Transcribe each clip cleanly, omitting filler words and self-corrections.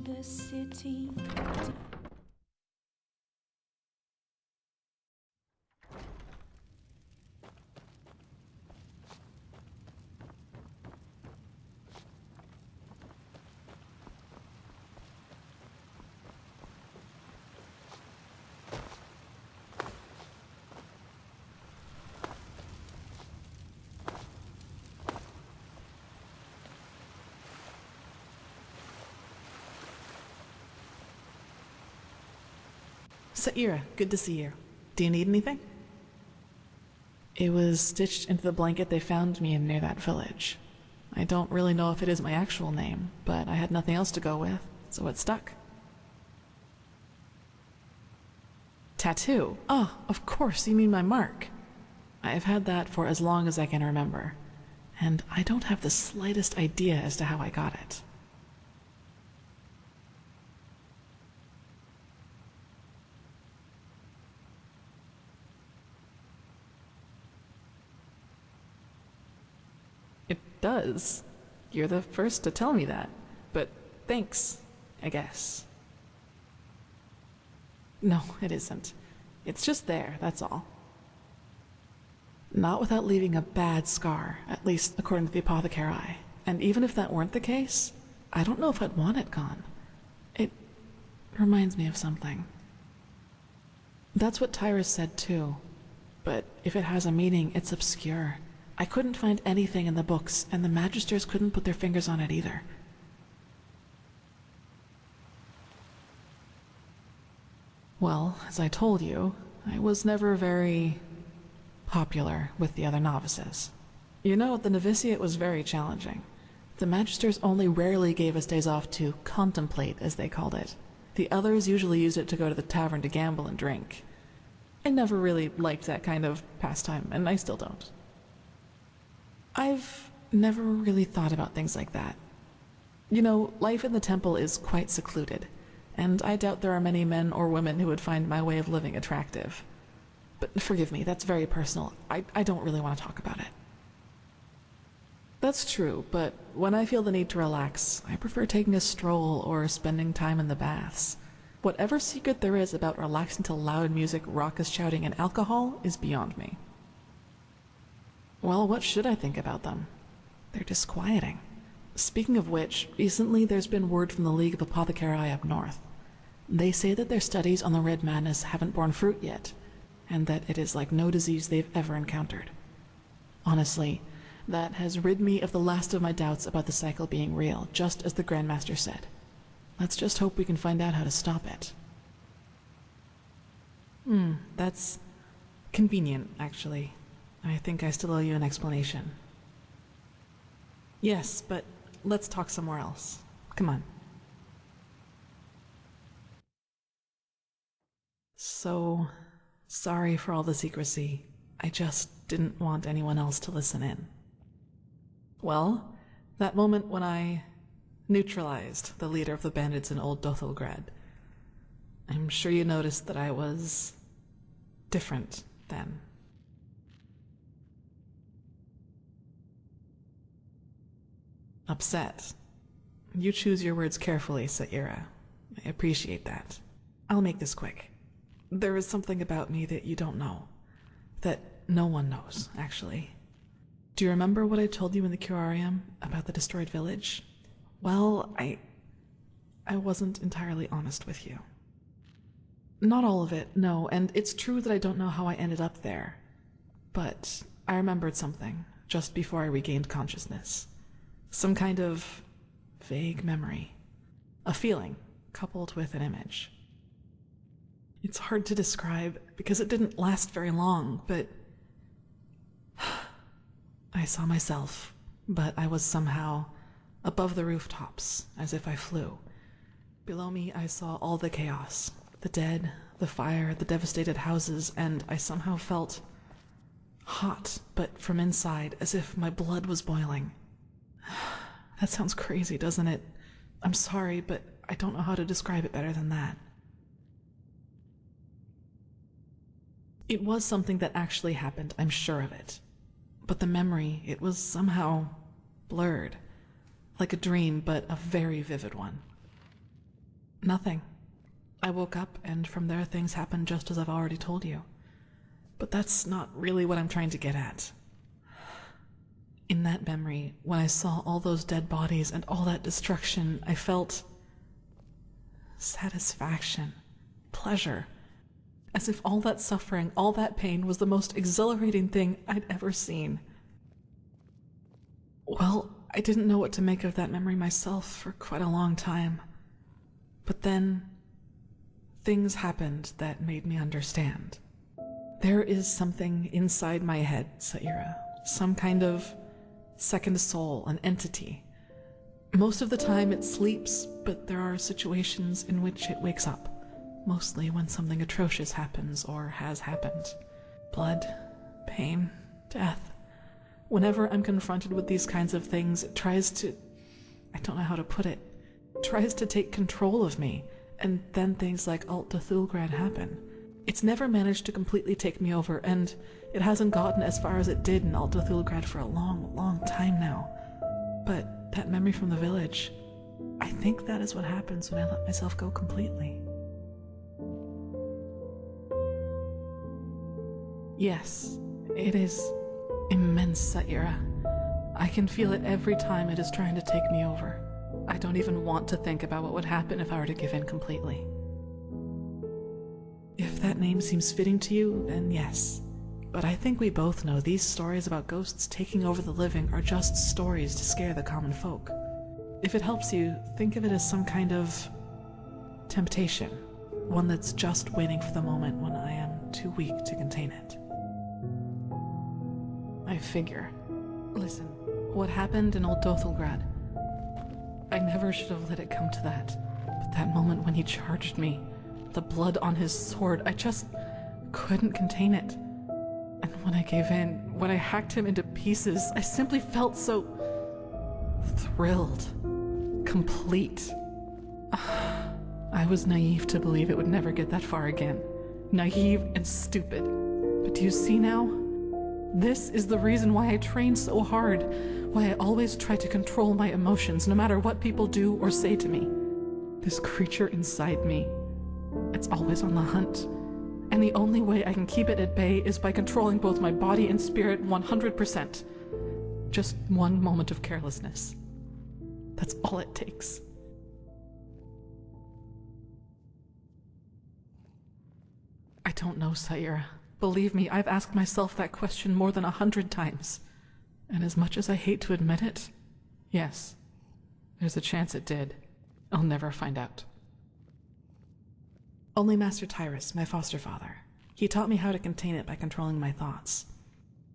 the city. Saira, good to see you. Do you need anything? It was stitched into the blanket they found me in near that village. I don't really know if it is my actual name, but I had nothing else to go with, so it stuck. Tattoo? Oh, of course, you mean my mark. I've had that for as long as I can remember, and I don't have the slightest idea as to how I got it. It does. You're the first to tell me that. But thanks, I guess. No, it isn't. It's just there, that's all. Not without leaving a bad scar, at least according to the apothecary. And even if that weren't the case, I don't know if I'd want it gone. It reminds me of something. That's what Tyrus said too. But if it has a meaning, it's obscure. I couldn't find anything in the books, and the Magisters couldn't put their fingers on it either. Well, as I told you, I was never very popular with the other novices. You know, the novitiate was very challenging. The Magisters only rarely gave us days off to contemplate, as they called it. The others usually used it to go to the tavern to gamble and drink. I never really liked that kind of pastime, and I still don't. I've never really thought about things like that. You know, life in the temple is quite secluded, and I doubt there are many men or women who would find my way of living attractive. But forgive me, that's very personal. I don't really want to talk about it. That's true, but when I feel the need to relax, I prefer taking a stroll or spending time in the baths. Whatever secret there is about relaxing to loud music, raucous shouting, and alcohol is beyond me. Well, what should I think about them? They're disquieting. Speaking of which, recently there's been word from the League of Apothecary up north. They say that their studies on the Red Madness haven't borne fruit yet, and that it is like no disease they've ever encountered. Honestly, that has rid me of the last of my doubts about the cycle being real, just as the Grandmaster said. Let's just hope we can find out how to stop it. That's convenient, actually. I think I still owe you an explanation. Yes, but let's talk somewhere else. Come on. So, sorry for all the secrecy. I just didn't want anyone else to listen in. Well, that moment when I neutralized the leader of the bandits in Old Dothelgrad, I'm sure you noticed that I was different then. Upset. You choose your words carefully, Saira. I appreciate that. I'll make this quick. There is something about me that you don't know. That no one knows, actually. Do you remember what I told you in the curarium about the destroyed village? Well, I wasn't entirely honest with you. Not all of it, no, and it's true that I don't know how I ended up there. But I remembered something just before I regained consciousness. Some kind of vague memory. A feeling coupled with an image. It's hard to describe because it didn't last very long, but I saw myself, but I was somehow above the rooftops, as if I flew. Below me, I saw all the chaos, the dead, the fire, the devastated houses, and I somehow felt hot, but from inside, as if my blood was boiling. That sounds crazy, doesn't it? I'm sorry, but I don't know how to describe it better than that. It was something that actually happened, I'm sure of it. But the memory, it was somehow blurred. Like a dream, but a very vivid one. Nothing. I woke up, and from there things happened just as I've already told you. But that's not really what I'm trying to get at. In that memory, when I saw all those dead bodies and all that destruction, I felt satisfaction, pleasure, as if all that suffering, all that pain was the most exhilarating thing I'd ever seen. Well, I didn't know what to make of that memory myself for quite a long time. But then, things happened that made me understand. There is something inside my head, Saira, some kind of second soul, an entity. Most of the time it sleeps, but there are situations in which it wakes up, mostly when something atrocious happens or has happened. Blood, pain, death. Whenever I'm confronted with these kinds of things, it tries to, I don't know how to put it, tries to take control of me, and then things like Alt Cthulgrad happen. It's never managed to completely take me over, and it hasn't gotten as far as it did in Alt Cthulgrad for a long, long time now. But that memory from the village, I think that is what happens when I let myself go completely. Yes, it is immense, Saira. I can feel it every time it is trying to take me over. I don't even want to think about what would happen if I were to give in completely. If that name seems fitting to you, then yes. But I think we both know these stories about ghosts taking over the living are just stories to scare the common folk. If it helps you, think of it as some kind of temptation, one that's just waiting for the moment when I am too weak to contain it. I figure. Listen, what happened in Old Dothelgrad, I never should have let it come to that. But that moment when he charged me, the blood on his sword, I just couldn't contain it. And when I gave in, when I hacked him into pieces, I simply felt so thrilled, complete. I was naive to believe it would never get that far again. Naive and stupid. But do you see now? This is the reason why I train so hard, why I always try to control my emotions no matter what people do or say to me. This creature inside me, it's always on the hunt. And the only way I can keep it at bay is by controlling both my body and spirit 100%. Just one moment of carelessness. That's all it takes. I don't know, Saira. Believe me, I've asked myself that question more than 100 times. And as much as I hate to admit it, yes, there's a chance it did. I'll never find out. Only Master Tyrus, my foster father. He taught me how to contain it by controlling my thoughts.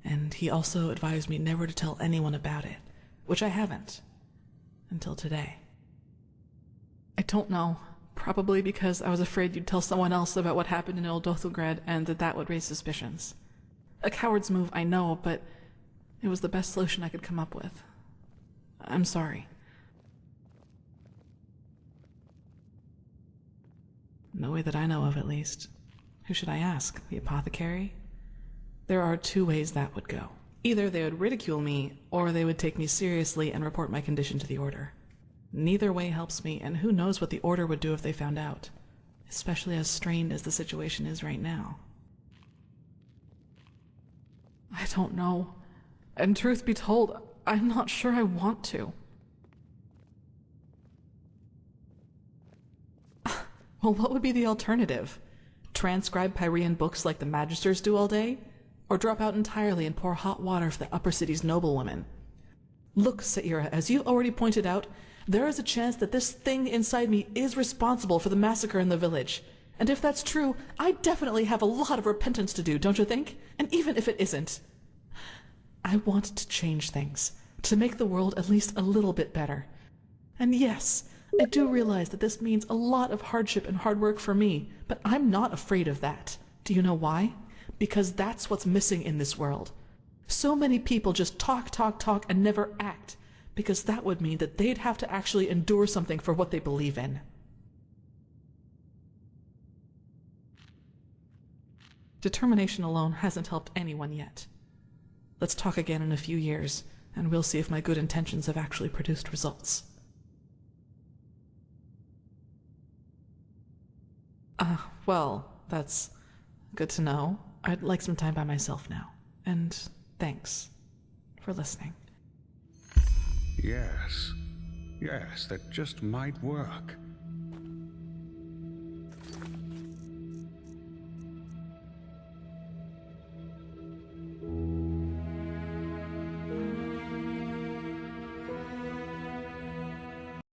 And he also advised me never to tell anyone about it, which I haven't. Until today. I don't know. Probably because I was afraid you'd tell someone else about what happened in Old Dothelgrad and that would raise suspicions. A coward's move, I know, but it was the best solution I could come up with. I'm sorry. No way that I know of, at least. Who should I ask? The apothecary? There are two ways that would go. Either they would ridicule me, or they would take me seriously and report my condition to the Order. Neither way helps me, and who knows what the Order would do if they found out, especially as strained as the situation is right now. I don't know. And truth be told, I'm not sure I want to. Well, what would be the alternative? Transcribe Pyrean books like the Magisters do all day? Or drop out entirely and pour hot water for the upper city's noblewomen? Look, Saira, as you already pointed out, there is a chance that this thing inside me is responsible for the massacre in the village. And if that's true, I definitely have a lot of repentance to do, don't you think? And even if it isn't, I want to change things, to make the world at least a little bit better. And yes, I do realize that this means a lot of hardship and hard work for me, but I'm not afraid of that. Do you know why? Because that's what's missing in this world. So many people just talk, and never act, because that would mean that they'd have to actually endure something for what they believe in. Determination alone hasn't helped anyone yet. Let's talk again in a few years, and we'll see if my good intentions have actually produced results. Well, that's good to know. I'd like some time by myself now. And thanks for listening. Yes, that just might work.